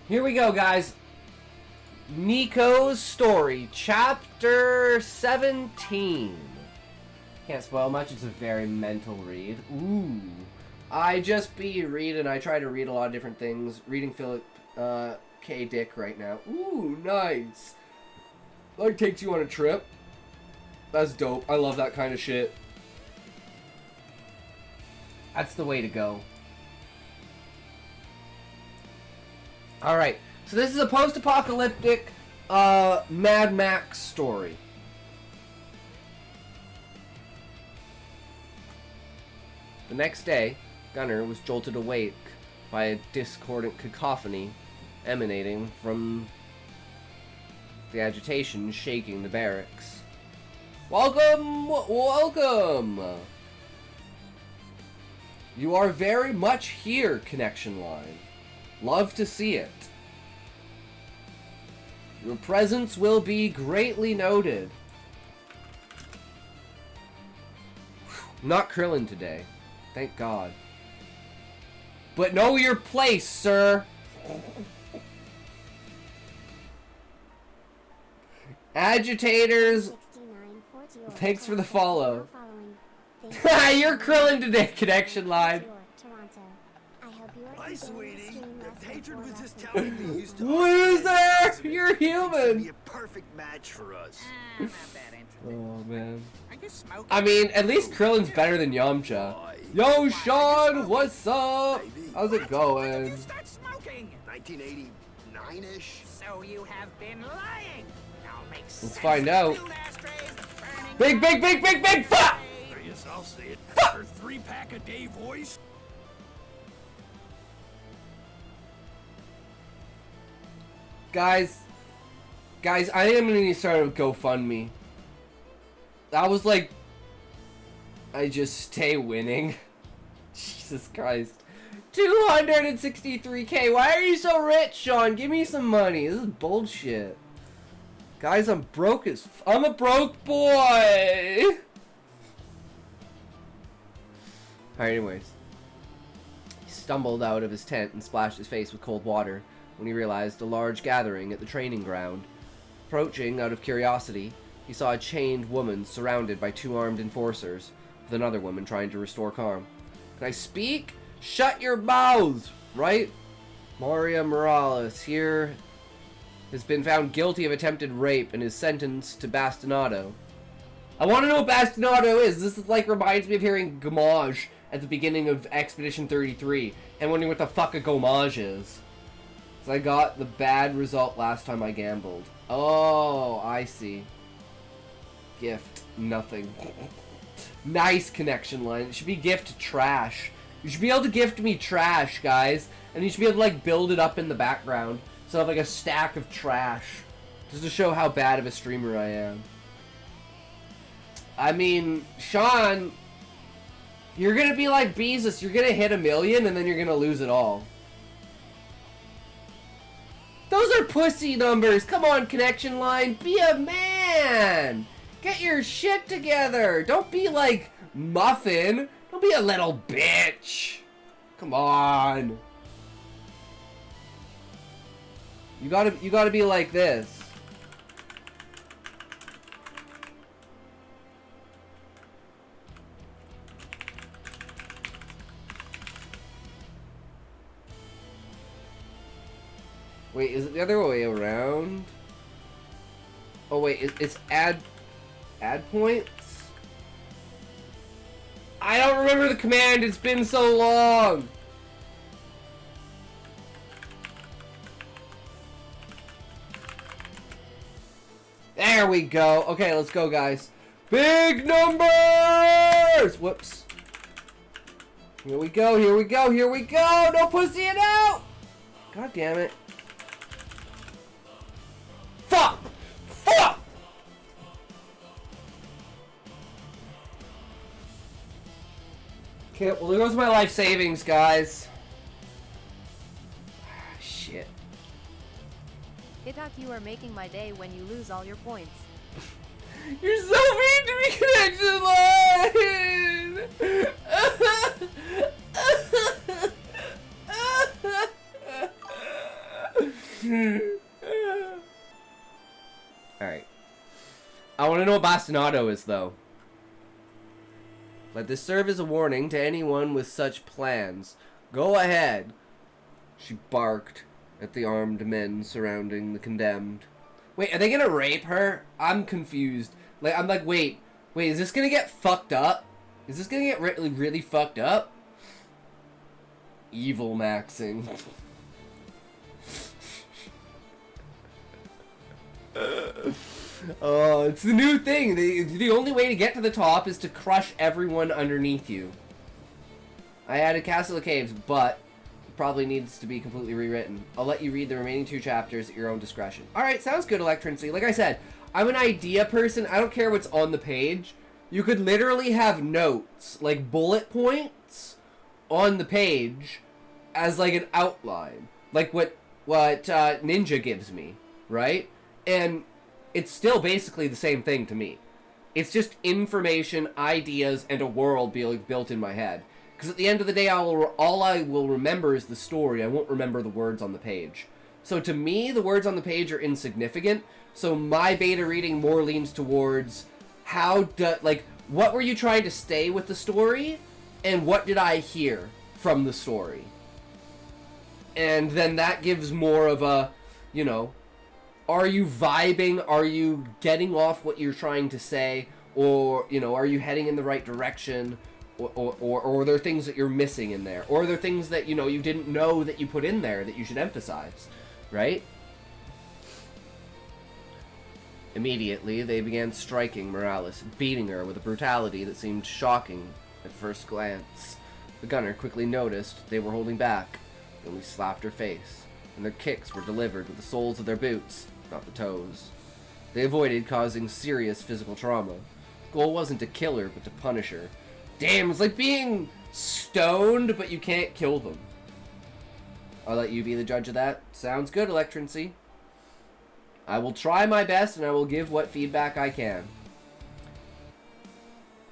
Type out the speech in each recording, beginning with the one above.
Here we go, guys. Nyko's story, chapter 17. Can't spoil much, it's a very mental read. Ooh. I just be reading, I try to read a lot of different things. Reading Philip K. Dick right now. Ooh, nice. Like takes you on a trip. That's dope. I love that kind of shit. That's the way to go. Alright, so this is a post-apocalyptic Mad Max story. The next day, Gunnar was jolted awake by a discordant cacophony emanating from the agitation shaking the barracks. Welcome! Welcome! You are very much here, connection line. Love to see it. Your presence will be greatly noted. Not Krillin today. Thank God. But know your place, sir. Agitators. Thanks for the follow. You're Krillin today, connection line. Hi, sweetie. The hatred was just telling me you used to. Loser! You're human. Be a perfect match for us. Not that interesting. Oh man. Are you smoking? I mean, at least Krillin's better than Yamcha. Yo, Sean, what's up? How's it When going? did you start smoking? 1989-ish. So you have been lying. Now make sense. Let's find out. Filled ashtrays, burning Big, fuck! Yes, I'll say it. Her 3-pack a day voice. Guys, I think I'm gonna need to start a GoFundMe. That was like, I just stay winning. Jesus Christ. 263K. Why are you so rich, Sean? Give me some money. This is bullshit. Guys, I'm broke as I'm a broke boy. Alright, anyways. He stumbled out of his tent and splashed his face with cold water when he realized a large gathering at the training ground. Approaching out of curiosity, he saw a chained woman surrounded by 2 armed enforcers, with another woman trying to restore calm. Can I speak? Shut your mouths! Right? Maria Morales here has been found guilty of attempted rape and is sentenced to bastinado. I want to know what bastinado is. This is like reminds me of hearing Gamage at the beginning of Expedition 33 and wondering what the fuck a Gamage is. So I got the bad result last time I gambled. Oh, I see. Gift. Nothing. Nice connection line. It should be gift trash. You should be able to gift me trash, guys. And you should be able to, like, build it up in the background. So I have, like, a stack of trash. Just to show how bad of a streamer I am. I mean, Sean, you're gonna be like Beezus. You're gonna hit 1 million and then you're gonna lose it all. Those are pussy numbers. Come on, connection line. Be a man. Get your shit together. Don't be like Muffin. Don't be a little bitch. Come on. You gotta be like this. Wait, is it the other way around? Oh wait, it's add points? I don't remember the command, it's been so long! There we go. Okay, let's go, guys. Big numbers! Whoops. Here we go, here we go, here we go! No pussy it out! God damn it. Fuck! Fuck! Okay, well there goes my life savings, guys. Shit. Hitak, you are making my day when you lose all your points. You're so mean to me, connection line! Alright. I want to know what bastinado is, though. Let this serve as a warning to anyone with such plans. Go ahead. She barked at the armed men surrounding the condemned. Wait, are they gonna rape her? I'm confused. Like, I'm like, wait, is this gonna get fucked up? Is this gonna get really, really fucked up? Evil maxing. Oh, it's the new thing. The only way to get to the top is to crush everyone underneath you. I added Castle of Caves, but it probably needs to be completely rewritten. I'll let you read the remaining 2 chapters at your own discretion. Alright, sounds good, Electrancy. Like I said, I'm an idea person. I don't care what's on the page. You could literally have notes, like bullet points, on the page as like an outline. Like what Ninja gives me, right? And it's still basically the same thing to me. It's just information, ideas, and a world being built in my head. Because at the end of the day, all I will remember is the story. I won't remember the words on the page. So to me, the words on the page are insignificant. So my beta reading more leans towards what were you trying to stay with the story? And what did I hear from the story? And then that gives more of a, you know, are you vibing? Are you getting off what you're trying to say? Or, you know, are you heading in the right direction? Or are there things that you're missing in there? Or are there things that, you know, you didn't know that you put in there that you should emphasize? Right? Immediately, they began striking Morales, beating her with a brutality that seemed shocking at first glance. The gunner quickly noticed they were holding back. They only slapped her face, and their kicks were delivered with the soles of their boots, not the toes. They avoided causing serious physical trauma. The goal wasn't to kill her, but to punish her. Damn, it's like being stoned, but you can't kill them. I'll let you be the judge of that. Sounds good, Electrancy. I will try my best, and I will give what feedback I can.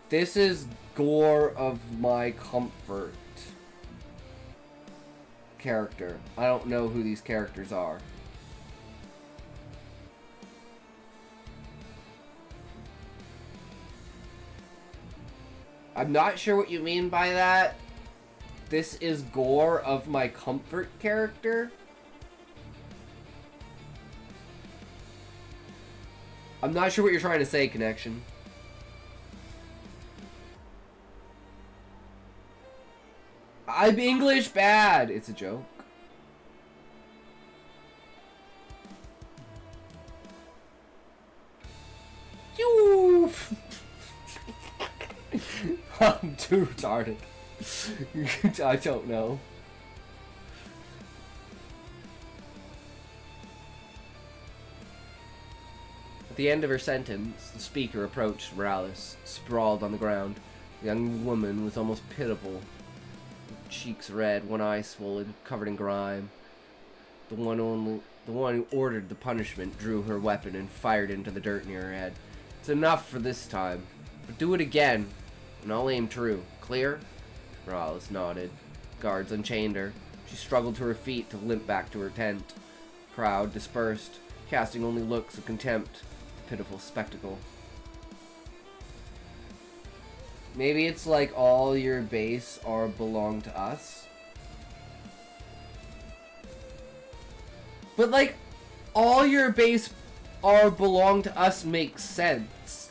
This is gore of my comfort character. I don't know who these characters are. I'm not sure what you mean by that. This is gore of my comfort character. I'm not sure what you're trying to say, Connection. I'm English bad. It's a joke. You. I'm too retarded. I don't know. At the end of her sentence, the speaker approached Morales, sprawled on the ground. The young woman was almost pitiable. Cheeks red, one eye swollen, covered in grime. The one who ordered the punishment drew her weapon and fired into the dirt near her head. It's enough for this time, but do it again, and I'll aim true. Clear? Morales nodded. Guards unchained her. She struggled to her feet to limp back to her tent. The crowd dispersed, casting only looks of contempt. The pitiful spectacle. Maybe it's like all your base are belong to us. But like, all your base are belong to us makes sense.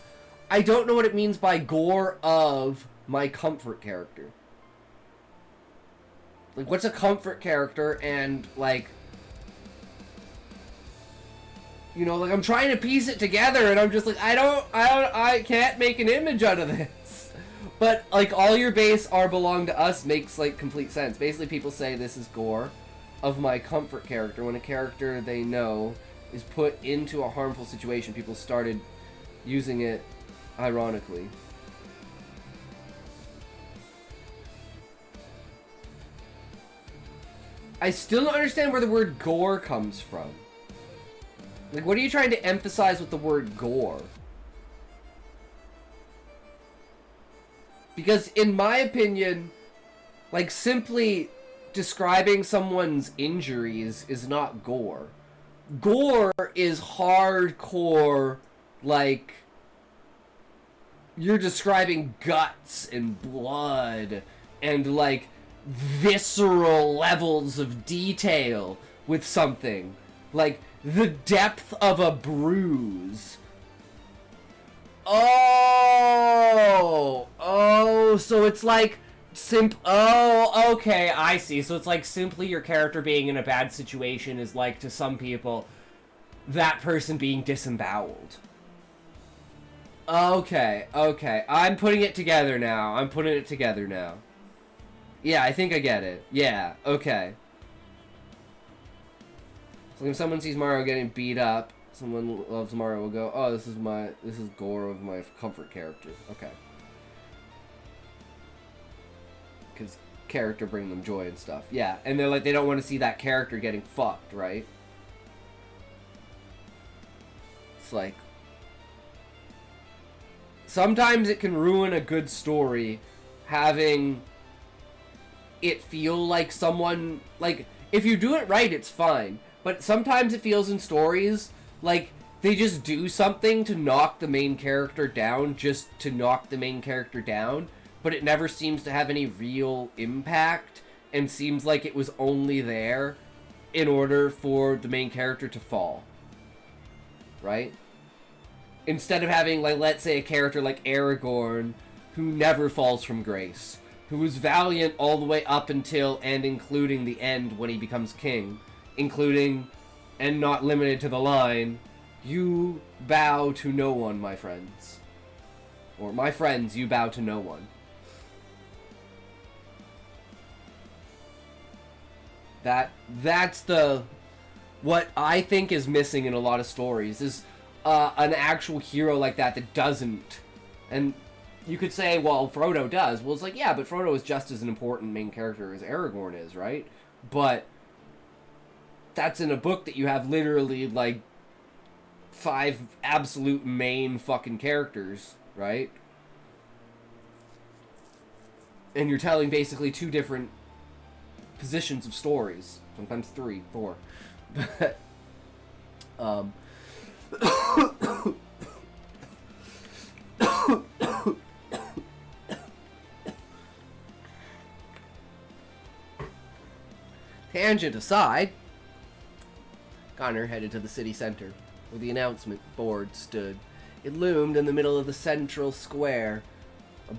I don't know what it means by gore of my comfort character. Like, what's a comfort character? And like, you know, like I'm trying to piece it together, and I'm just like, I can't make an image out of this. But like, all your base are belong to us makes like complete sense. Basically, people say this is gore of my comfort character when a character they know is put into a harmful situation. People started using it ironically. I still don't understand where the word gore comes from. Like, what are you trying to emphasize with the word gore? Because in my opinion, like, simply describing someone's injuries is not gore. Gore is hardcore, like, you're describing guts and blood and, like, visceral levels of detail with something. Like, the depth of a bruise. Oh, so it's like oh, okay, I see. So it's like simply your character being in a bad situation is like, to some people, that person being disemboweled. Okay, I'm putting it together now. Yeah, I think I get it. Yeah, okay. So if someone sees Mario getting beat up, someone loves Mario will go, oh, this is gore of my comfort character. Okay. Because character bring them joy and stuff. Yeah, and they're like, they don't want to see that character getting fucked, right? It's like, sometimes it can ruin a good story having it feel like someone, like, if you do it right, it's fine. But sometimes it feels in stories like they just do something to knock the main character down, just to knock the main character down, but it never seems to have any real impact, and seems like it was only there in order for the main character to fall. Right? Instead of having, like, let's say a character like Aragorn, who never falls from grace, who is valiant all the way up until and including the end when he becomes king, including, and not limited to the line, you bow to no one, my friends. Or, my friends, you bow to no one. That's what I think is missing in a lot of stories, is an actual hero like that doesn't. And you could say, well, Frodo does. Well, it's like, yeah, but Frodo is just as an important main character as Aragorn is, right? But that's in a book that you have literally, like, 5 absolute main fucking characters, right? And you're telling basically 2 different positions of stories. Sometimes 3, 4. But, tangent aside, Connor headed to the city center, where the announcement board stood. It loomed in the middle of the central square, a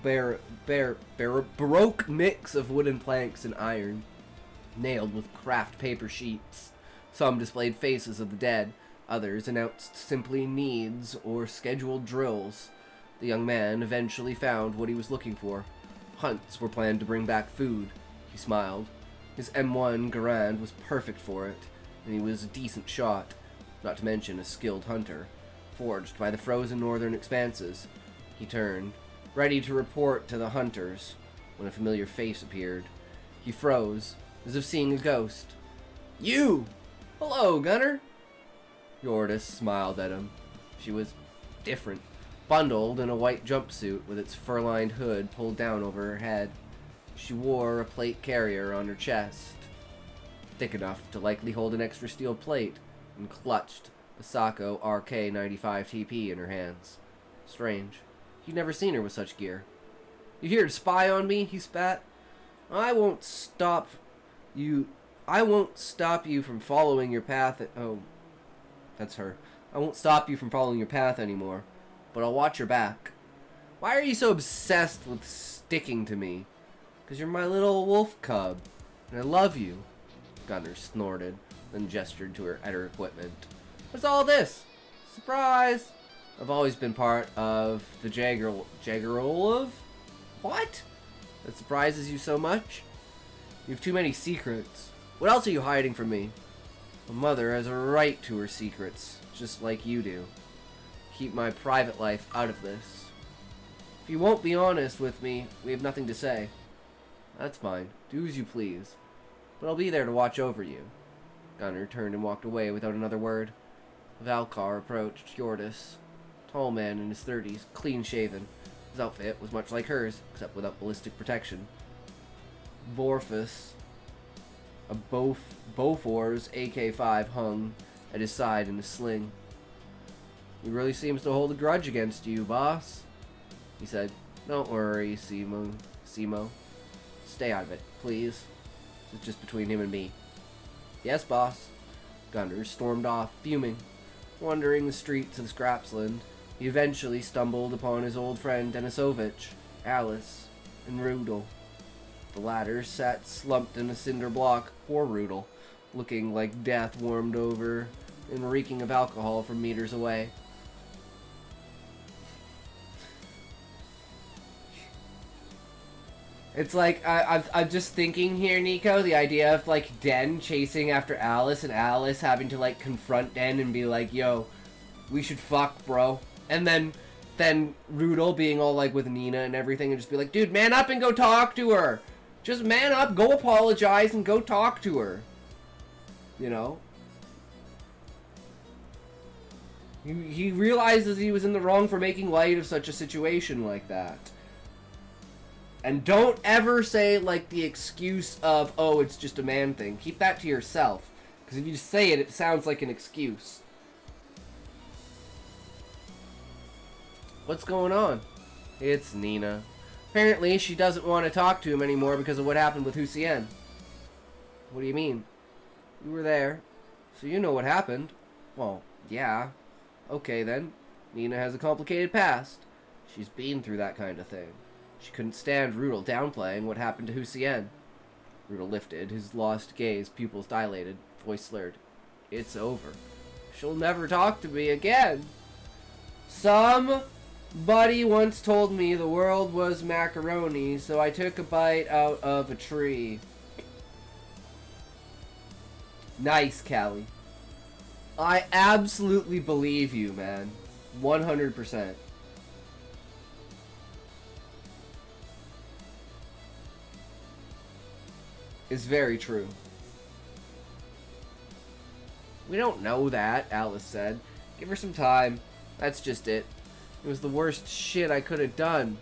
baroque mix of wooden planks and iron, nailed with craft paper sheets. Some displayed faces of the dead, others announced simply needs or scheduled drills. The young man eventually found what he was looking for. Hunts were planned to bring back food. He smiled. His M1 Garand was perfect for it, and he was a decent shot, not to mention a skilled hunter, forged by the frozen northern expanses. He turned, ready to report to the hunters, when a familiar face appeared. He froze, as if seeing a ghost. You! Hello, Gunner! Yordis smiled at him. She was different, bundled in a white jumpsuit with its fur-lined hood pulled down over her head. She wore a plate carrier on her chest, thick enough to likely hold an extra steel plate, and clutched a Sako RK-95 TP in her hands. Strange. He'd never seen her with such gear. You here to spy on me? He spat. I won't stop you from following your path. Oh, that's her. I won't stop you from following your path anymore, but I'll watch your back. Why are you so obsessed with sticking to me? 'Cause you're my little wolf cub, and I love you. Gunner snorted, then gestured to her at her equipment. What's all this? Surprise! I've always been part of the Jagerolov? What? That surprises you so much? You have too many secrets. What else are you hiding from me? My mother has a right to her secrets, just like you do. Keep my private life out of this. If you won't be honest with me, we have nothing to say. That's fine. Do as you please. But I'll be there to watch over you. Gunner turned and walked away without another word. Valkar approached Yordis. Tall man in his 30s, clean-shaven. His outfit was much like hers, except without ballistic protection. Vorfus A Bofor's AK-5 hung at his side in a sling. He really seems to hold a grudge against you, boss, he said. Don't worry, Simo. Stay out of it, please. It's just between him and me. Yes, boss. Gunner stormed off, fuming. Wandering the streets of Scrapsland, he eventually stumbled upon his old friend Denisovich, Alice, and Rudel. The latter sat slumped in a cinder block, poor Rudel, looking like death warmed over and reeking of alcohol from meters away. It's like, I'm just thinking here, Nyko, the idea of, like, Den chasing after Alice and Alice having to, like, confront Den and be like, yo, we should fuck, bro. And then Rudel being all, like, with Nina and everything and just be like, dude, man up and go talk to her. Just man up, go apologize, and go talk to her. You know? He realizes he was in the wrong for making light of such a situation like that. And don't ever say, like, the excuse of, oh, it's just a man thing. Keep that to yourself. Because if you say it, it sounds like an excuse. What's going on? It's Nina. Apparently, she doesn't want to talk to him anymore because of what happened with Hussein. What do you mean? You were there, so you know what happened. Well, yeah. Okay, then. Nina has a complicated past. She's been through that kind of thing. She couldn't stand Rudel downplaying what happened to Hussein. Rudel lifted, his lost gaze, pupils dilated, voice slurred. It's over. She'll never talk to me again. Somebody once told me the world was macaroni, so I took a bite out of a tree. Nice, Callie. I absolutely believe you, man. 100%. Is very true. We don't know that, Alice said. Give her some time. That's just it. It was the worst shit I could have done.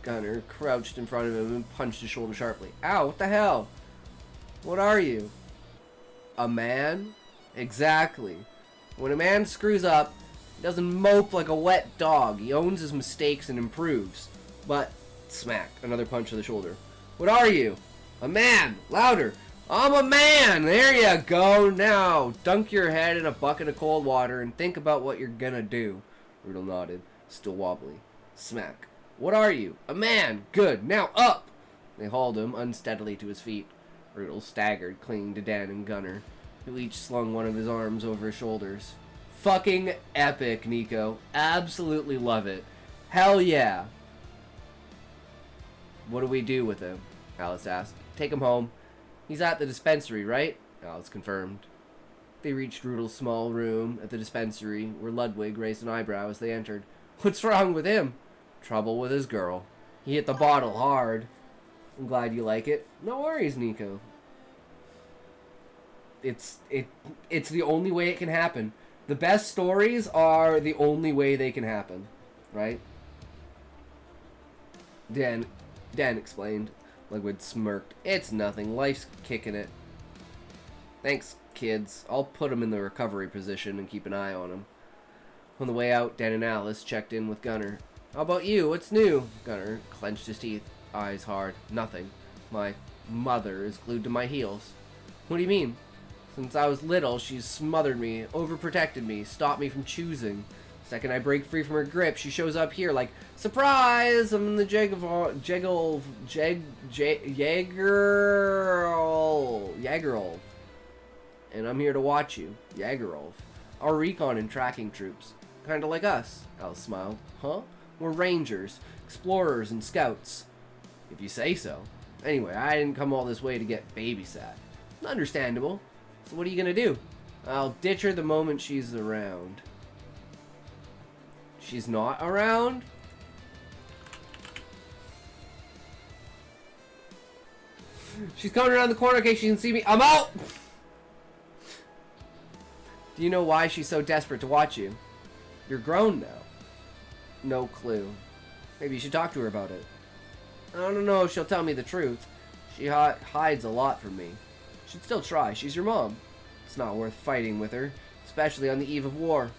Gunner crouched in front of him and punched his shoulder sharply. Ow, what the hell? What are you? A man? Exactly. When a man screws up, he doesn't mope like a wet dog. He owns his mistakes and improves. But smack, another punch to the shoulder. What are you? A man! Louder! I'm a man! There you go! Now, dunk your head in a bucket of cold water and think about what you're gonna do. Rudel nodded, still wobbly. Smack. What are you? A man! Good! Now up! They hauled him unsteadily to his feet. Rudel staggered, clinging to Dan and Gunner, who each slung one of his arms over his shoulders. Fucking epic, Nyko. Absolutely love it. Hell yeah! What do we do with him? Alice asked. Take him home. He's at the dispensary, right? Alice confirmed. They reached Rudel's small room at the dispensary, where Ludwig raised an eyebrow as they entered. What's wrong with him? Trouble with his girl. He hit the bottle hard. I'm glad you like it. No worries, Nyko. It's the only way it can happen. The best stories are the only way they can happen, right? Dan explained. Ludwig smirked. It's nothing. Life's kicking it. Thanks, kids. I'll put him in the recovery position and keep an eye on him. On the way out, Dan and Alice checked in with Gunner. How about you? What's new? Gunner clenched his teeth, eyes hard. Nothing. My mother is glued to my heels. What do you mean? Since I was little, she's smothered me, overprotected me, stopped me from choosing. Second I break free from her grip, she shows up here like, surprise! I'm in the Jagerolf. And I'm here to watch you, Jagerolf. Our recon and tracking troops. Kinda like us, Alice smiled. Huh? We're rangers, explorers, and scouts. If you say so. Anyway, I didn't come all this way to get babysat. Understandable. So what are you gonna do? I'll ditch her the moment she's around. She's not around? She's coming around the corner in case she can see me. I'm out! Do you know why she's so desperate to watch you? You're grown now. No clue. Maybe you should talk to her about it. I don't know if she'll tell me the truth. She hides a lot from me. She'd still try. She's your mom. It's not worth fighting with her, especially on the eve of war.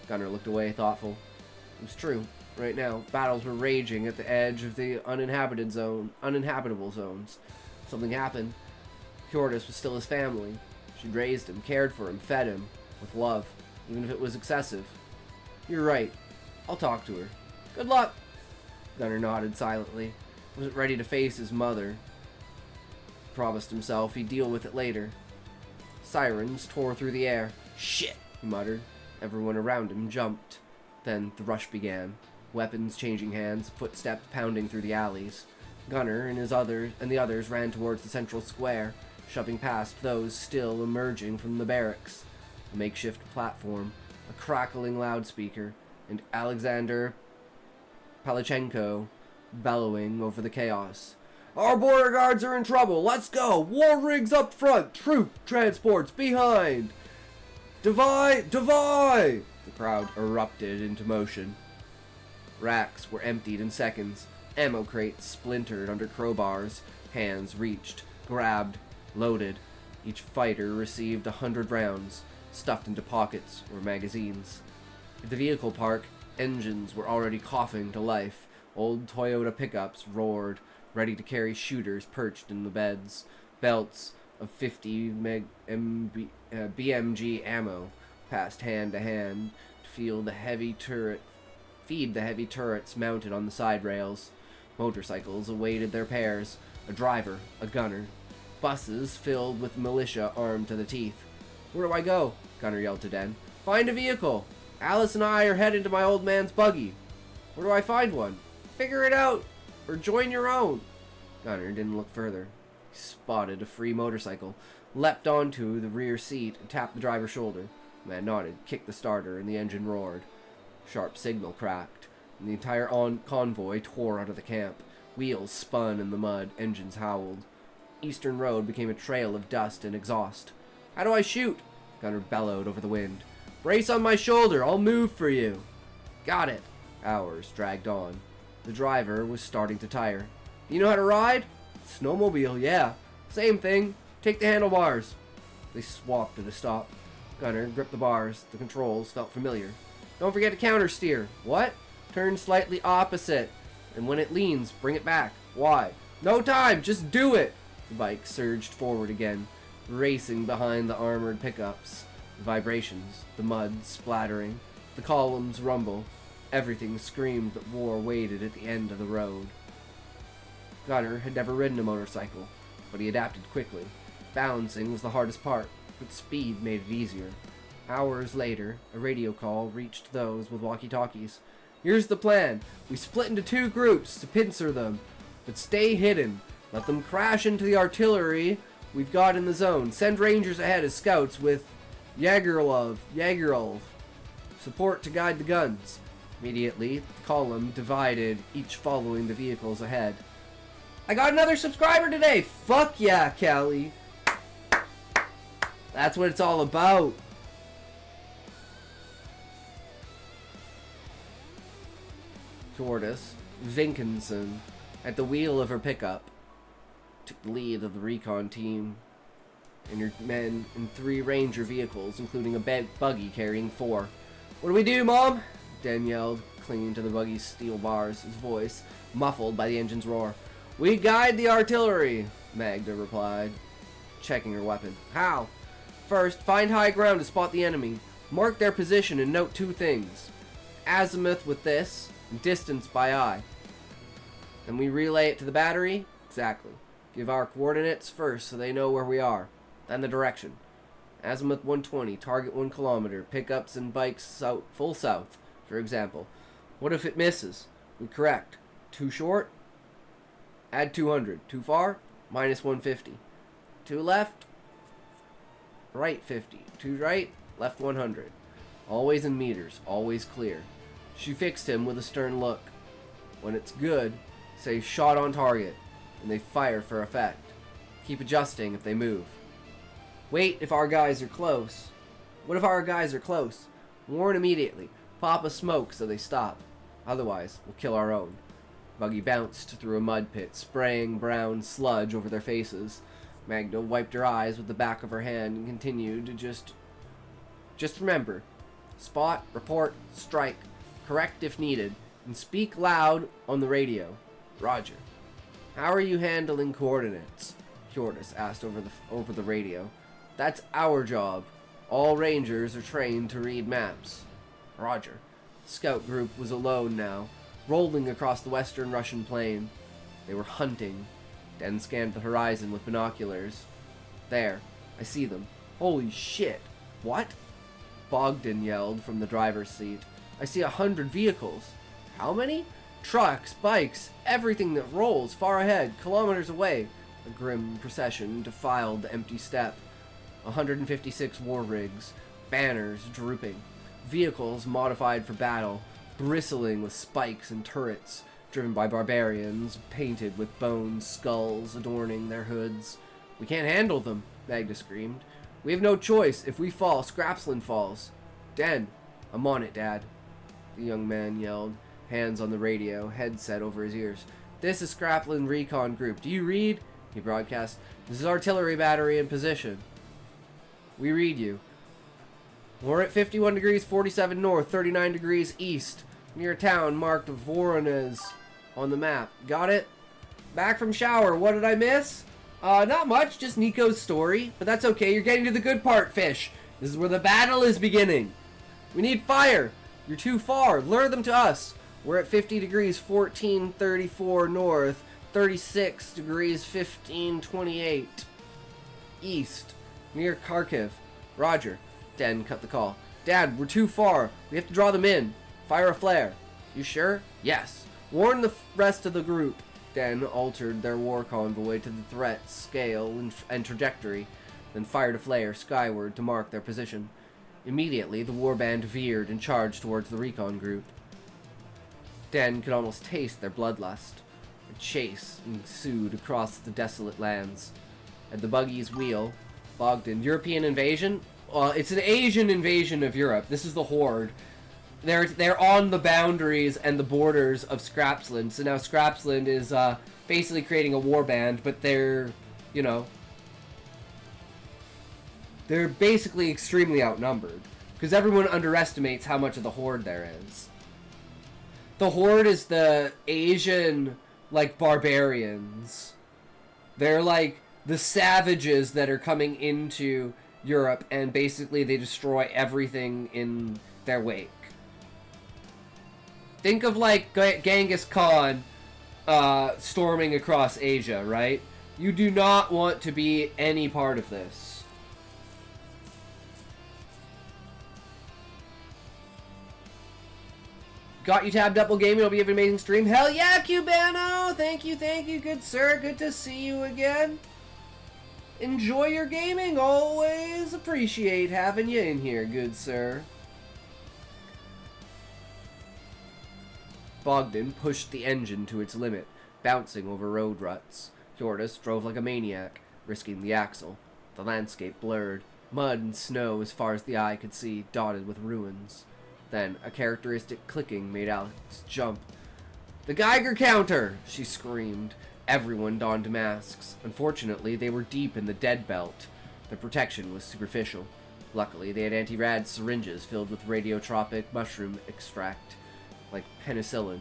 Gunnar looked away, thoughtful. It was true. Right now, battles were raging at the edge of the uninhabitable zones. Something happened. Fjordis was still his family. She'd raised him, cared for him, fed him with love, even if it was excessive. You're right. I'll talk to her. Good luck. Gunnar nodded silently. Wasn't ready to face his mother. Promised himself he'd deal with it later. Sirens tore through the air. Shit, he muttered. Everyone around him jumped. Then the rush began. Weapons changing hands, footsteps pounding through the alleys. Gunnar and the others ran towards the central square, shoving past those still emerging from the barracks. A makeshift platform, a crackling loudspeaker, and Alexander Palachenko bellowing over the chaos. Our border guards are in trouble. Let's go. War rigs up front. Troop transports behind. Divide! Divide! The crowd erupted into motion. Racks were emptied in seconds. Ammo crates splintered under crowbars. Hands reached, grabbed, loaded. Each fighter received 100 rounds, stuffed into pockets or magazines. At the vehicle park, engines were already coughing to life. Old Toyota pickups roared, ready to carry shooters perched in the beds. Belts of 50 BMG ammo passed hand to hand to feed the heavy turrets mounted on the side rails. Motorcycles awaited their pairs, a driver, a gunner. Buses filled with militia armed to the teeth. Where do I go? Gunnar yelled to Den. Find a vehicle. Alice and I are headed to my old man's buggy. Where do I find one? Figure it out, or join your own. Gunnar didn't look further. He spotted a free motorcycle, leapt onto the rear seat, and tapped the driver's shoulder. The man nodded, kicked the starter, and the engine roared. Sharp signal cracked, and the entire convoy tore out of the camp. Wheels spun in the mud, engines howled. Eastern Road became a trail of dust and exhaust. How do I shoot? Gunnar bellowed over the wind. Brace on my shoulder, I'll move for you. Got it. Hours dragged on. The driver was starting to tire. You know how to ride? Snowmobile, yeah. Same thing. Take the handlebars. They swapped at a stop. Gunnar gripped the bars. The controls felt familiar. Don't forget to counter steer. What? Turn slightly opposite. And when it leans, bring it back. Why? No time, just do it. The bike surged forward again, racing behind the armored pickups. The vibrations, the mud splattering, the columns rumble. Everything screamed that war waited at the end of the road. Gunnar had never ridden a motorcycle, but he adapted quickly. Balancing was the hardest part, but speed made it easier. Hours later, a radio call reached those with walkie-talkies. Here's the plan. We split into 2 groups to pincer them, but stay hidden. Let them crash into the artillery we've got in the zone. Send rangers ahead as scouts with Jagerlov. Support to guide the guns. Immediately, the column divided, each following the vehicles ahead. I got another subscriber today! Fuck yeah, Callie! That's what it's all about. Fjordis Vinkinson, at the wheel of her pickup, took the lead of the recon team and her men in 3 ranger vehicles, including a buggy carrying 4. What do we do, Mom? Den yelled, clinging to the buggy's steel bars, his voice muffled by the engine's roar. We guide the artillery, Magda replied, checking her weapon. How? First, find high ground to spot the enemy. Mark their position and note 2 things. Azimuth with this, and distance by eye. Then we relay it to the battery? Exactly. Give our coordinates first so they know where we are. Then the direction. Azimuth 120, target 1 kilometer, pickups and bikes south, full south, for example. What if it misses? We correct. Too short? Add 200. Too far? Minus 150. Too left? Right 50. Too right? Left 100. Always in meters. Always clear. She fixed him with a stern look. When it's good, say shot on target, and they fire for effect. Keep adjusting if they move. Wait if our guys are close. What if our guys are close? Warn immediately. Pop a smoke so they stop. Otherwise, we'll kill our own. Buggy bounced through a mud pit, spraying brown sludge over their faces. Magda wiped her eyes with the back of her hand and continued to just remember. Spot, report, strike, correct if needed, and speak loud on the radio. Roger. How are you handling coordinates? Hjordis asked over the radio. That's our job. All rangers are trained to read maps. Roger. The scout group was alone now, rolling across the western Russian plain. They were hunting. Den scanned the horizon with binoculars. There. I see them. Holy shit. What? Bogdan yelled from the driver's seat. I see 100 vehicles. How many? Trucks, bikes, everything that rolls far ahead, kilometers away. A grim procession defiled the empty steppe. 156 war rigs, banners drooping, vehicles modified for battle, bristling with spikes and turrets, driven by barbarians, painted with bones, skulls adorning their hoods. We can't handle them, Magda screamed. We have no choice. If we fall, Scrapsland falls. Den, I'm on it, Dad, the young man yelled, hands on the radio, headset over his ears. This is Scrapland Recon Group. Do you read? He broadcast. This is artillery battery in position. We read you. We're at 51 degrees 47 north, 39 degrees east, near a town marked Voronezh on the map. Got it? Back from shower. What did I miss? Not much, just Nyko's story. But that's okay, you're getting to the good part, Fish. This is where the battle is beginning. We need fire. You're too far. Lure them to us. We're at 50 degrees 1434 north, 36 degrees 1528 east, near Kharkiv. Roger. Den cut the call. Dad, we're too far. We have to draw them in. Fire a flare. You sure? Yes. Warn the rest of the group. Den altered their war convoy to the threat scale and trajectory, then fired a flare skyward to mark their position. Immediately, the warband veered and charged towards the recon group. Den could almost taste their bloodlust. A chase ensued across the desolate lands. At the buggy's wheel, Bogdan, European invasion? It's an Asian invasion of Europe. This is the Horde. They're on the boundaries and the borders of Scrapsland. So now Scrapsland is basically creating a warband, but they're basically extremely outnumbered. Because everyone underestimates how much of the Horde there is. The Horde is the Asian, barbarians. They're like the savages that are coming into Europe, and basically they destroy everything in their wake. Think of Genghis Khan storming across Asia, right? You do not want to be any part of this. Got you tabbed up while gaming. It'll be an amazing stream. Hell yeah, Cubano! Thank you, good sir. Good to see you again. Enjoy your gaming. Always appreciate having you in here, good sir. Bogdan pushed the engine to its limit, bouncing over road ruts. Hjordis drove like a maniac, risking the axle. The landscape blurred, mud and snow as far as the eye could see, dotted with ruins. Then, a characteristic clicking made Alex jump. The Geiger counter! She screamed. Everyone donned masks. Unfortunately, they were deep in the dead belt. Their protection was superficial. Luckily, they had anti-rad syringes filled with radiotropic mushroom extract, like penicillin.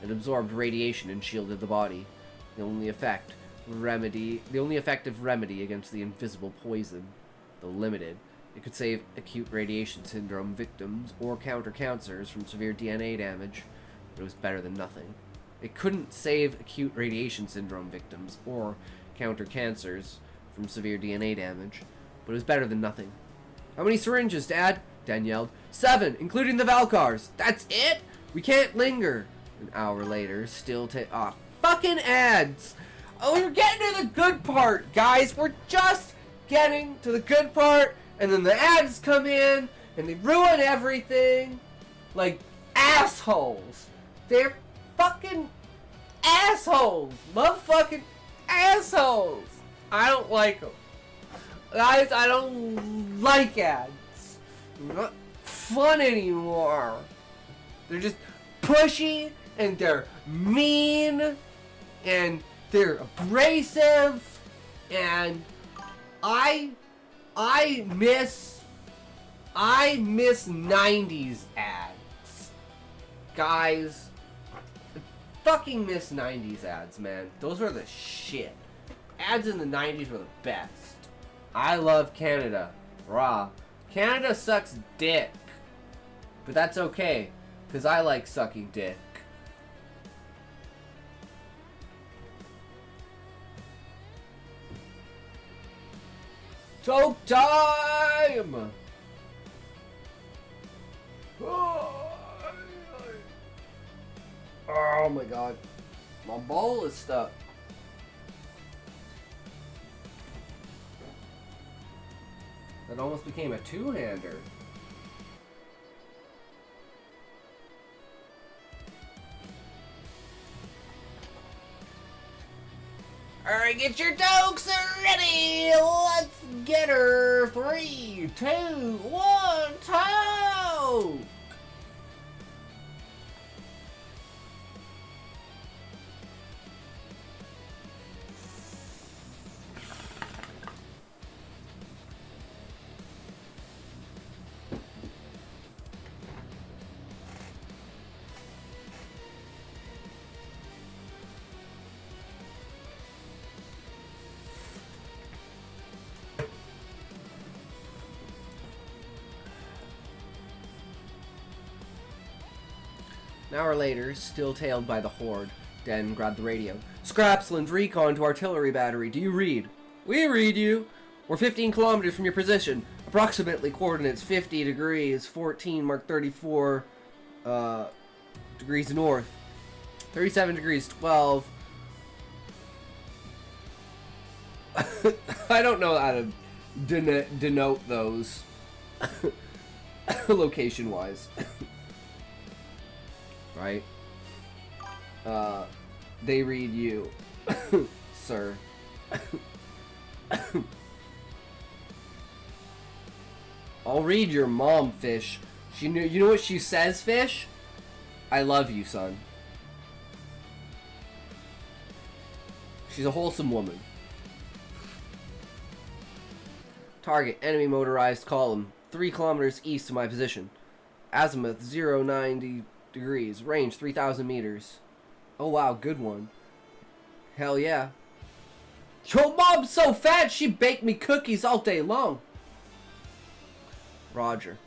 It absorbed radiation and shielded the body. The only effective remedy against the invisible poison, though limited. It could save acute radiation syndrome victims or counter cancers from severe DNA damage, but it was better than nothing. It couldn't save acute radiation syndrome victims or counter cancers from severe DNA damage, but it was better than nothing. How many syringes, Dad? Den yelled. 7, including the Valkars. That's it? We can't linger. An hour later, still fucking ads! Oh, we're getting to the good part, guys. We're just getting to the good part. And then the ads come in, and they ruin everything. Like, assholes. They're fucking assholes. Motherfucking assholes. I don't like them. Guys, I don't like ads. They're not fun anymore. They're just pushy and they're mean, and they're abrasive, and I miss 90s ads. Guys, I fucking miss 90s ads, man. Those were the shit. Ads in the 90s were the best. I love Canada. Rah. Canada sucks dick. But that's okay, because I like sucking dick. Choke time! Oh my god. My ball is stuck. That almost became a two-hander. Alright, get your dokes ready! Let's get her! 3, 2, 1, toe! An hour later, still tailed by the horde, Den grabbed the radio. Scrapsland's recon to artillery battery. Do you read? We read you. We're 15 kilometers from your position. Approximately coordinates 50 degrees, 14 mark 34 degrees north. 37 degrees 12. I don't know how to denote those location-wise. Right? They read you, sir. I'll read your mom, Fish. You know what she says, Fish? I love you, son. She's a wholesome woman. Target, enemy motorized column, 3 kilometers east of my position. Azimuth 090 degrees, range 3,000 meters. Oh wow, good one. Hell yeah. Your mom's so fat she baked me cookies all day long. Roger.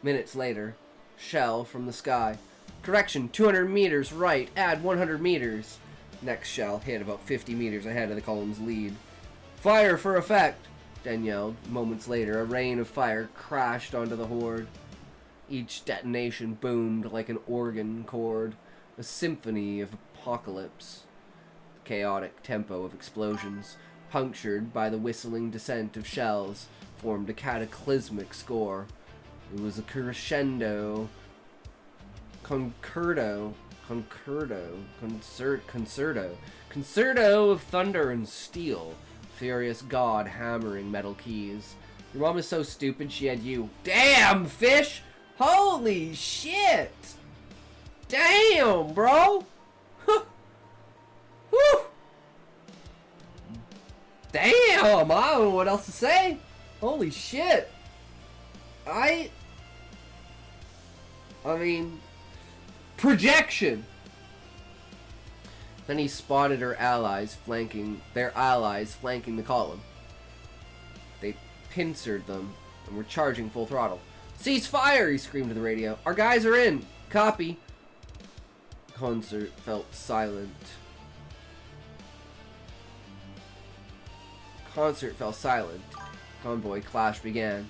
Minutes later, shell from the sky. Correction, 200 meters right, add 100 meters. Next shell hit about 50 meters ahead of the column's lead. Fire for effect, Den yelled. Moments later, a rain of fire crashed onto the horde. Each detonation boomed like an organ chord, a symphony of apocalypse. The chaotic tempo of explosions, punctured by the whistling descent of shells, formed a cataclysmic score. It was a concerto of thunder and steel, furious god hammering metal keys. Your mom is so stupid she had you. Damn, Fish! Holy shit! Damn, bro! Whew! Damn! I don't know what else to say. Holy shit! I mean, projection. Then he spotted their allies flanking the column. They pincered them and were charging full throttle. Cease fire! He screamed to the radio. Our guys are in. Copy. Concert fell silent. Convoy clash began.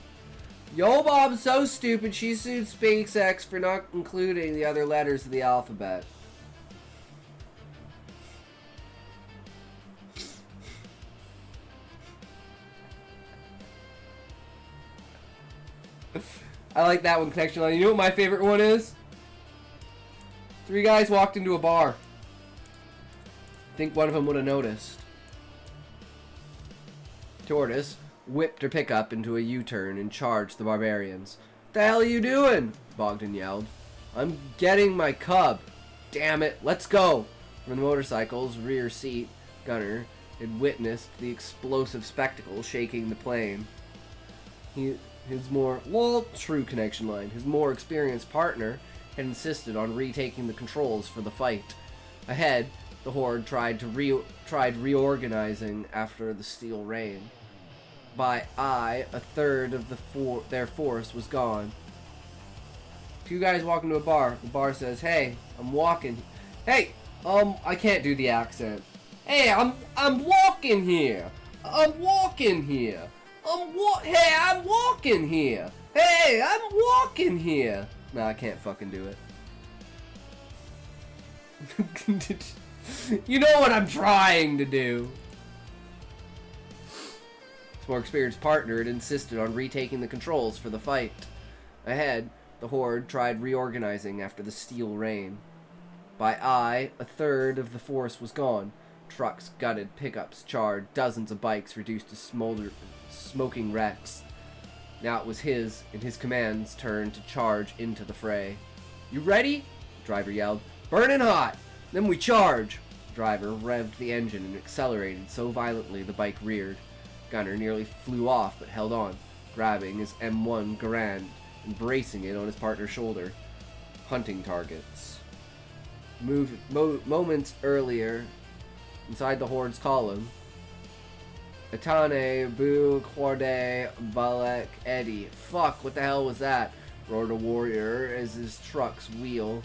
Yo, Bob's so stupid she sued SpaceX for not including the other letters of the alphabet. I like that one, connection line. You know what my favorite one is? 3 guys walked into a bar. I think one of them would have noticed. Tortoise whipped her pickup into a U-turn and charged the barbarians. "The hell are you doing?" Bogdan yelled. "I'm getting my cub." damn it, let's go! From the motorcycle's rear seat, Gunner had witnessed the explosive spectacle shaking the plane. True connection line. His more experienced partner had insisted on retaking the controls for the fight. Ahead, the Horde tried reorganizing after the steel rain. By a third of their force was gone. Two guys walk into a bar. The bar says, "Hey, I'm walking. Hey, I can't do the accent. Hey, I'm walking here. I'm walking here. Hey, I'm walking here. Hey, I'm walking here." No, I can't fucking do it. You know what I'm trying to do. His more experienced partner had insisted on retaking the controls for the fight. Ahead, the Horde tried reorganizing after the steel rain. By a third of the force was gone. Trucks gutted, pickups charred, dozens of bikes reduced to smoking wrecks. Now it was his and his command's turn to charge into the fray. "You ready?" the driver yelled. "Burning hot! Then we charge!" The driver revved the engine and accelerated so violently the bike reared. Gunner nearly flew off but held on, grabbing his M1 Garand and bracing it on his partner's shoulder. Hunting targets. Moments earlier, inside the Horde's column, Atane, Bu, Quade, Balek, Eddie. Fuck, what the hell was that? Roared a warrior at his truck's wheel.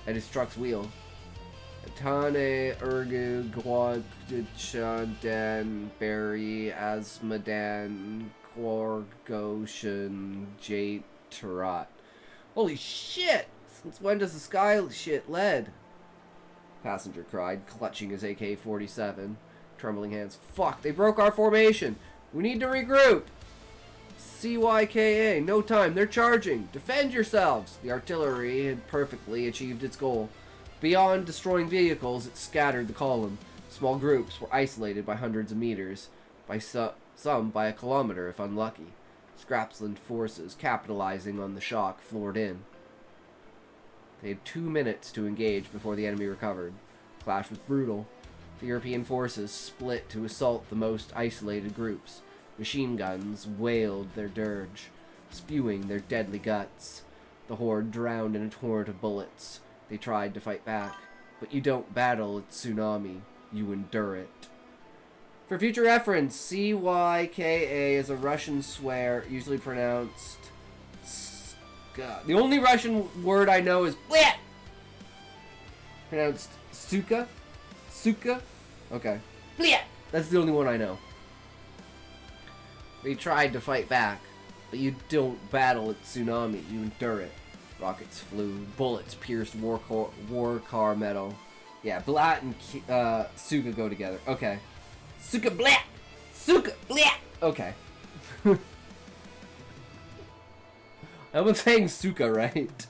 Atane, Urgu, Guadichandan, Barry, Asmadan, Quargoshan, Jate, Tarat. Holy shit! Since when does the sky shit lead? Passenger cried, clutching his AK-47. Trembling hands. Fuck, they broke our formation! We need to regroup! CYKA, no time, they're charging! Defend yourselves! The artillery had perfectly achieved its goal. Beyond destroying vehicles, it scattered the column. Small groups were isolated by hundreds of meters, by some by a kilometer if unlucky. Scrapsland forces, capitalizing on the shock, floored in. They had 2 minutes to engage before the enemy recovered. The clash was brutal. The European forces split to assault the most isolated groups. Machine guns wailed their dirge, spewing their deadly guts. The Horde drowned in a torrent of bullets. They tried to fight back, but you don't battle a tsunami, you endure it. For future reference, CYKA is a Russian swear, usually pronounced ska. The only Russian word I know is bleh! Pronounced suka? Suka? Okay. Bleh! That's the only one I know. They tried to fight back, but you don't battle a tsunami, you endure it. Rockets flew, bullets pierced war car metal. Yeah, Blat and Suka go together. Okay. Suka Blat! Suka Blat! Okay. I was saying Suka, right?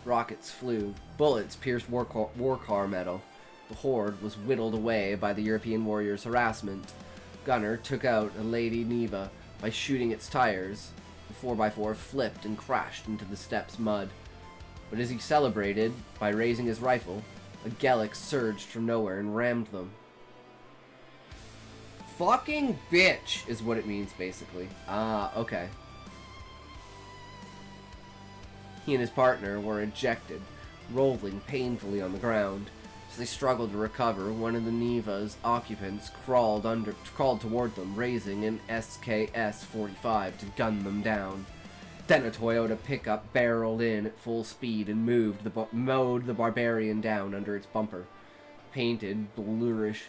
Rockets flew, bullets pierced war car metal. The Horde was whittled away by the European warriors' harassment. Gunner took out a Lady Neva by shooting its tires. The 4x4 flipped and crashed into the steppes' mud. But as he celebrated by raising his rifle, a Gallic surged from nowhere and rammed them. Fucking bitch is what it means, basically. Ah, okay. He and his partner were ejected, rolling painfully on the ground. As they struggled to recover, one of the Neva's occupants crawled toward them, raising an SKS-45 to gun them down. Then a Toyota pickup barreled in at full speed and mowed the barbarian down under its bumper. Painted bluish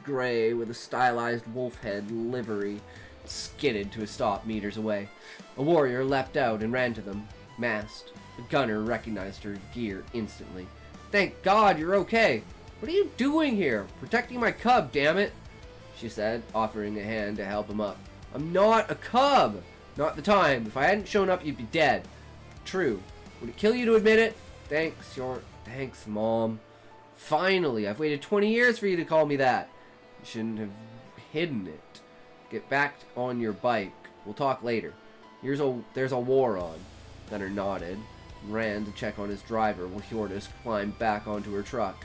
gray with a stylized wolf head livery, skidded to a stop meters away. A warrior leapt out and ran to them, masked. The gunner recognized her gear instantly. "Thank God you're okay. What are you doing here? Protecting my cub, damn it," she said, offering a hand to help him up. "I'm not a cub. Not the time. If I hadn't shown up, you'd be dead." "True. Would it kill you to admit it?" Thanks, Mom. Finally, I've waited 20 years for you to call me that. You shouldn't have hidden it. Get back on your bike. We'll talk later. There's a war on. Gunner nodded and ran to check on his driver while Hjordis climbed back into her truck.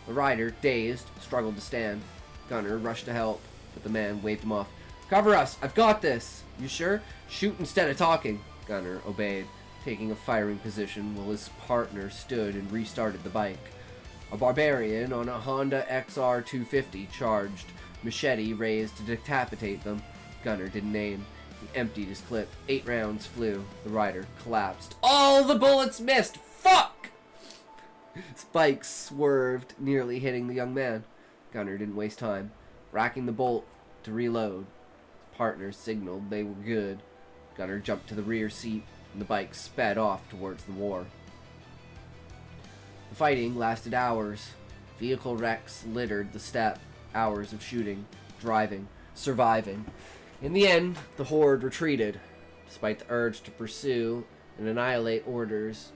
The rider, dazed, struggled to stand. Gunner rushed to help, but the man waved him off. "Cover us! I've got this! You sure? Shoot instead of talking!" Gunner obeyed, taking a firing position while his partner stood and restarted the bike. A barbarian on a Honda XR 250 charged, machete raised to decapitate them. Gunner didn't aim. He emptied his clip. 8 rounds flew. The rider collapsed. All the bullets missed! Fuck! Spikes swerved, nearly hitting the young man. Gunner didn't waste time. Racking the bolt to reload. His partner signaled they were good. Gunner jumped to the rear seat, and the bike sped off towards the war. The fighting lasted hours. Vehicle wrecks littered the steppe. Hours of shooting, driving, surviving. In the end, the horde retreated, despite the urge to pursue and annihilate. Orders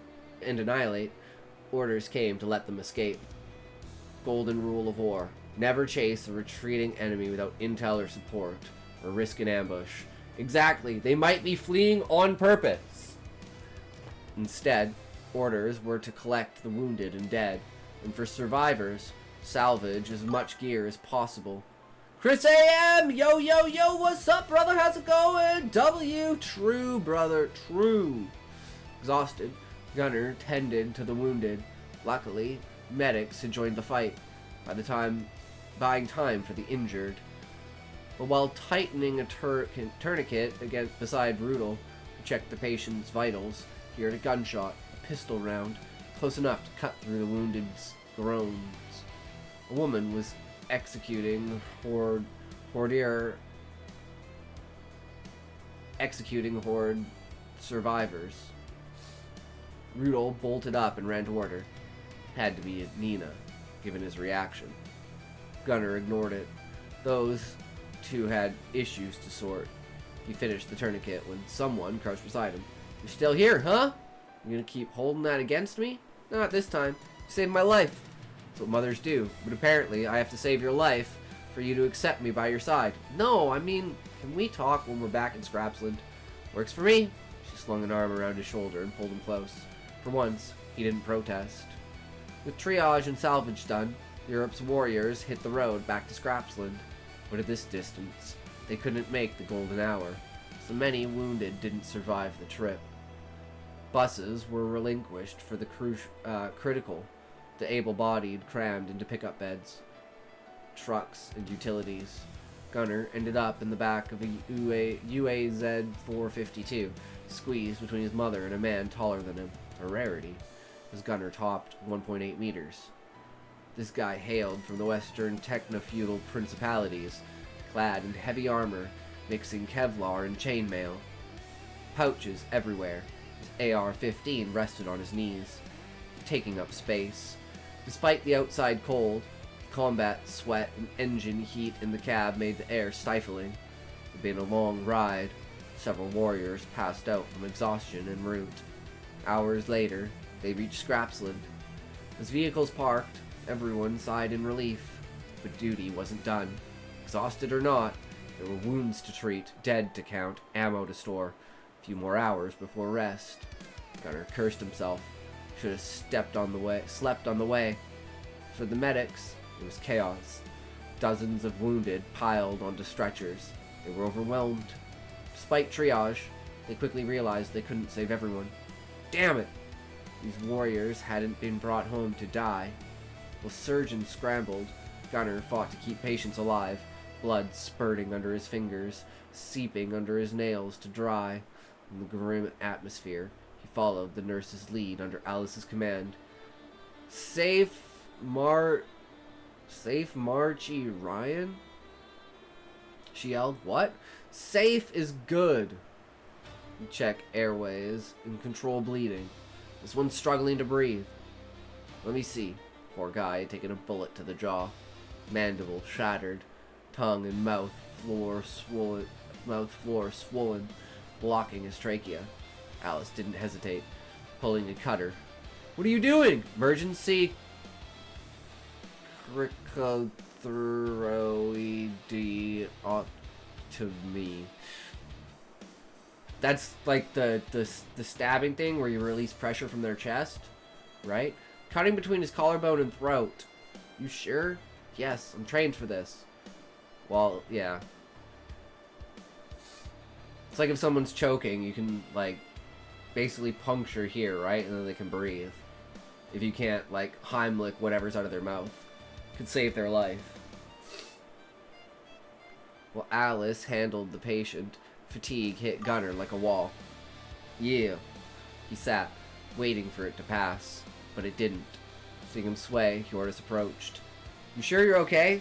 came to let them escape. Golden rule of war: never chase a retreating enemy without intel or support, or risk an ambush. Exactly, they might be fleeing on purpose. Instead, orders were to collect the wounded and dead, and for survivors, salvage as much gear as possible. Chris AM! Yo, yo, yo, what's up, brother? How's it going? W! True, brother, true. Exhausted, Gunner tended to the wounded. Luckily, medics had joined the fight, buying time for the injured. But while tightening a tourniquet beside Rudel to check the patient's vitals, he heard a gunshot, a pistol round, close enough to cut through the wounded's groans. A woman was executing horde survivors. Rudel bolted up and ran toward her. Had to be Nina, given his reaction. Gunner ignored it. Those two had issues to sort. He finished the tourniquet when someone crouched beside him. "You're still here, huh? You gonna keep holding that against me?" "Not this time. You saved my life." "That's what mothers do. But apparently I have to save your life for you to accept me by your side." "No, I mean, can we talk when we're back in Scrapsland?" "Works for me." She slung an arm around his shoulder and pulled him close. For once, he didn't protest. With triage and salvage done, Europe's warriors hit the road back to Scrapsland. But at this distance, they couldn't make the golden hour. So many wounded didn't survive the trip. Buses were relinquished for the critical, the able-bodied crammed into pickup beds, trucks, and utilities. Gunner ended up in the back of a UAZ 452, squeezed between his mother and a man taller than him. A rarity, as Gunner topped 1.8 meters. This guy hailed from the western techno-feudal principalities, clad in heavy armor, mixing Kevlar and chainmail. Pouches everywhere. His AR-15 rested on his knees, taking up space. Despite the outside cold, combat sweat and engine heat in the cab made the air stifling. It had been a long ride. Several warriors passed out from exhaustion en route. Hours later, they reached Scrapsland. As vehicles parked, everyone sighed in relief, but duty wasn't done. Exhausted or not, there were wounds to treat, dead to count, ammo to store. A few more hours before rest. Gunner cursed himself. Should have slept on the way. For the medics, it was chaos. Dozens of wounded piled onto stretchers. They were overwhelmed. Despite triage, they quickly realized they couldn't save everyone. Damn it! These warriors hadn't been brought home to die. While surgeons scrambled, Gunner fought to keep patients alive, blood spurting under his fingers, seeping under his nails to dry. In the grim atmosphere, he followed the nurse's lead under Alice's command. Safe Margie Ryan? She yelled. What? Safe is good. You check airways and control bleeding. This one's struggling to breathe. Let me see. Poor guy had taken a bullet to the jaw. Mandible shattered. Tongue and mouth floor swollen, blocking his trachea. Alice didn't hesitate, pulling a cutter. What are you doing? Emergency cricothyroideotomy. That's like the stabbing thing where you release pressure from their chest, right? Cutting between his collarbone and throat. You sure? Yes, I'm trained for this. Well, yeah. It's like if someone's choking, you can, like, basically puncture here, right? And then they can breathe. If you can't, like, Heimlich whatever's out of their mouth. Could save their life. Well, Alice handled the patient. Fatigue hit Gunner like a wall. Yeah. He sat, waiting for it to pass. But it didn't. Seeing him sway, Hjortis approached. You sure you're okay?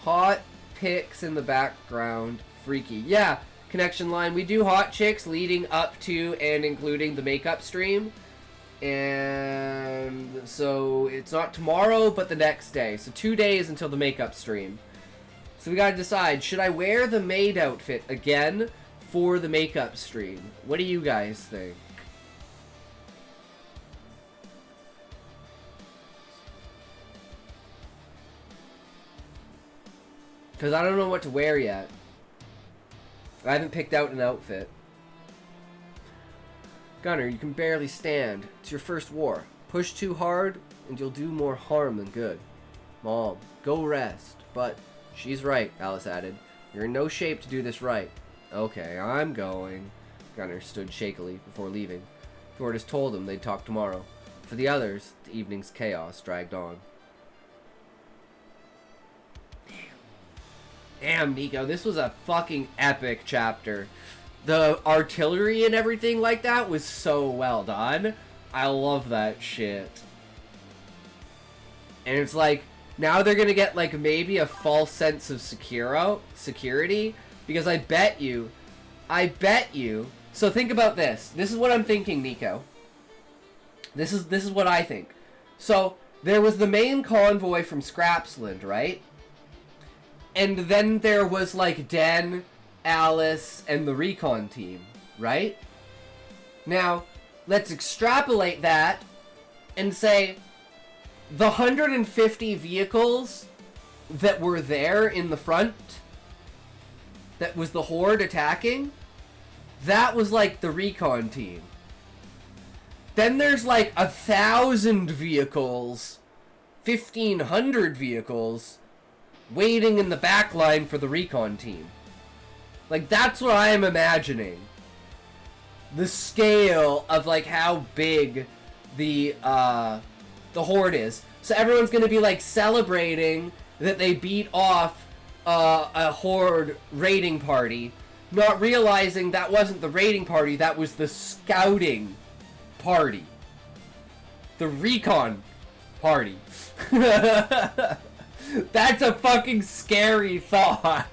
Hot pics in the background. Freaky. Yeah, connection line. We do hot chicks leading up to and including the makeup stream. And so it's not tomorrow, but the next day. So 2 days until the makeup stream. So we gotta decide, should I wear the maid outfit again for the makeup stream? What do you guys think? Because I don't know what to wear yet. I haven't picked out an outfit. Gunner, you can barely stand. It's your first war. Push too hard, and you'll do more harm than good. Mom, go rest. But she's right, Alice added. You're in no shape to do this right. Okay, I'm going. Gunner stood shakily before leaving. Hjortis told him they'd talk tomorrow. For the others, the evening's chaos dragged on. Damn, Nyko, this was a fucking epic chapter. The artillery and everything like that was so well done. I love that shit. And it's like, now they're gonna get like maybe a false sense of security. Because I bet you. So think about this. This is what I'm thinking, Nyko. This is what I think. So, there was the main convoy from Scrapsland, right? And then there was like Den, Alice, and the recon team, right? Now, let's extrapolate that and say the 150 vehicles that were there in the front, that was the Horde attacking, that was like the recon team. Then there's like 1,000 vehicles, 1,500 vehicles, waiting in the back line for the recon team. Like, that's what I am imagining. The scale of, like, how big the Horde is. So everyone's gonna be, like, celebrating that they beat off a Horde raiding party, not realizing that wasn't the raiding party, that was the scouting party. The recon party. That's a fucking scary thought.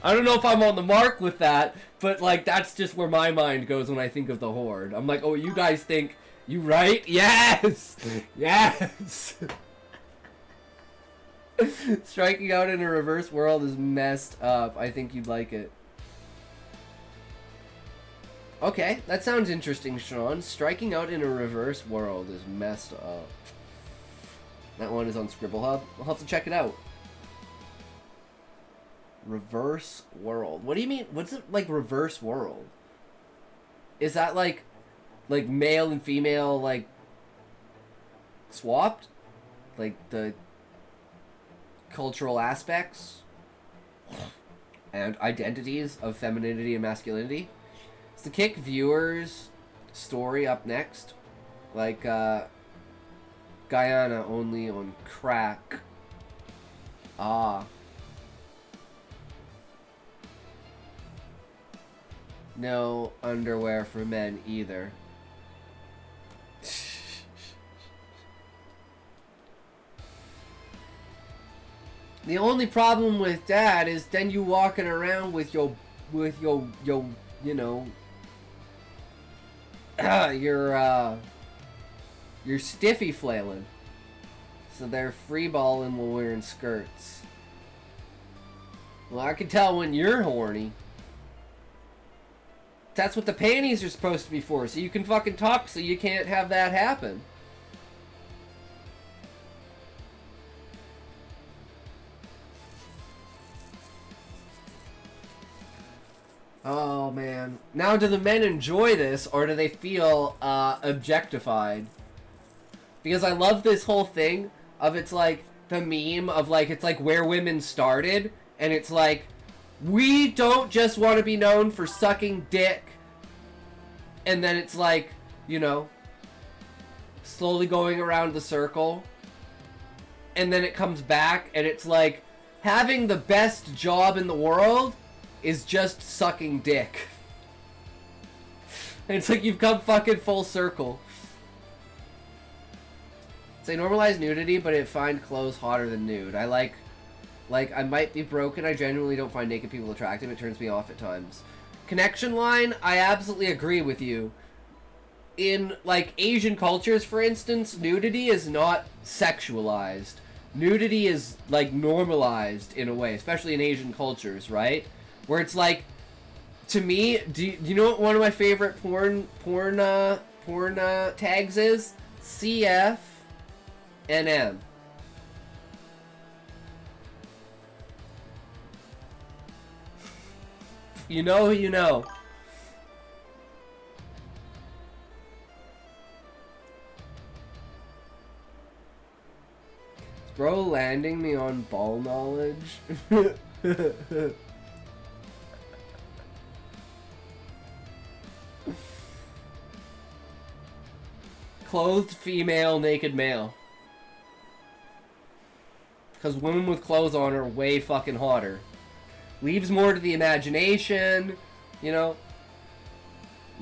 I don't know if I'm on the mark with that, but like that's just where my mind goes when I think of the Horde. I'm like, oh, you guys think you right? Yes! Yes! Striking out in a reverse world is messed up. I think you'd like it. Okay, that sounds interesting, Sean. Striking out in a reverse world is messed up. That one is on Scribble Hub. I'll have to check it out. Reverse world. What do you mean? What's it like reverse world? Is that like male and female like swapped? Like the cultural aspects and identities of femininity and masculinity? Is the Kick viewers story up next? Like Guyana only on crack. Ah. No underwear for men either. The only problem with that is then you walking around with your you know your stiffy flailing. So they're freeballing while wearing skirts. Well, I can tell when you're horny. That's what the panties are supposed to be for, so you can fucking talk so you can't have that happen. Oh man. Now, do the men enjoy this, or do they feel objectified? Because I love this whole thing of it's like the meme of like it's like where women started, and it's like we don't just want to be known for sucking dick, and then it's like, you know, slowly going around the circle, and then it comes back and it's like having the best job in the world is just sucking dick. And it's like you've come fucking full circle. Say normalize nudity, but I find clothes hotter than nude. I like I might be broken. I genuinely don't find naked people attractive. It turns me off at times. Connection line, I absolutely agree with you. In like Asian cultures, for instance, nudity is not sexualized. Nudity is like normalized in a way, especially in Asian cultures, right? Where it's like, to me, do you know what one of my favorite porn tags is? CF and M. You know who you know. Is bro landing me on ball knowledge? Clothed female, naked male. Because women with clothes on are way fucking hotter. Leaves more to the imagination, you know.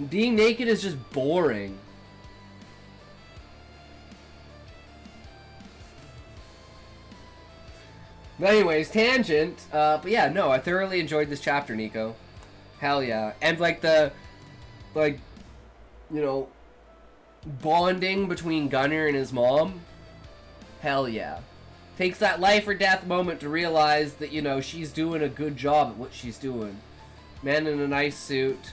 Being naked is just boring. But anyways, tangent. But yeah, no, I thoroughly enjoyed this chapter, Nyko. Hell yeah. And like you know, bonding between Gunner and his mom. Hell yeah. Takes that life or death moment to realize that, you know, she's doing a good job at what she's doing. Men in a nice suit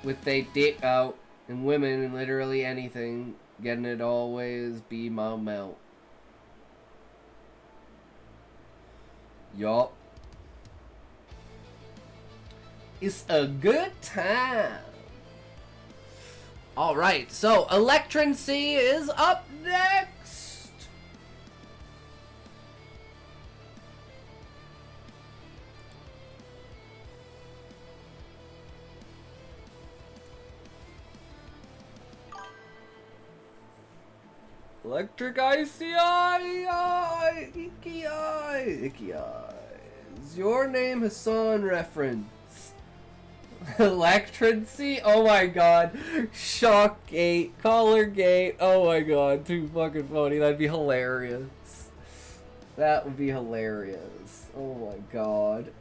with they dick out, and women in literally anything, getting it always be my mount. Yup. It's a good time. Alright, so Electrancy is up next. Electric Icy Eye, Icky Eye, Icky Eyes. Your name Hassan reference. Electrancy? Oh my god. Shockgate, Collargate. Oh my god, too fucking funny. That'd be hilarious. That would be hilarious. Oh my god.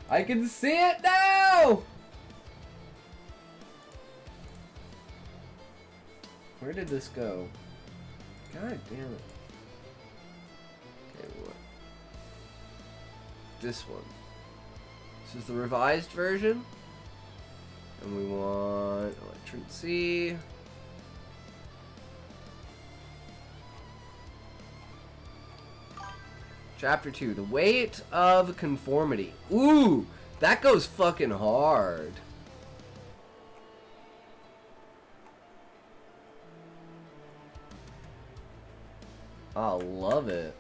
I can see it now! Where did this go? God damn it. Okay, what? This one. This is the revised version. And we want Electrancy. Chapter 2, The Weight of Conformity. Ooh, that goes fucking hard. I love it.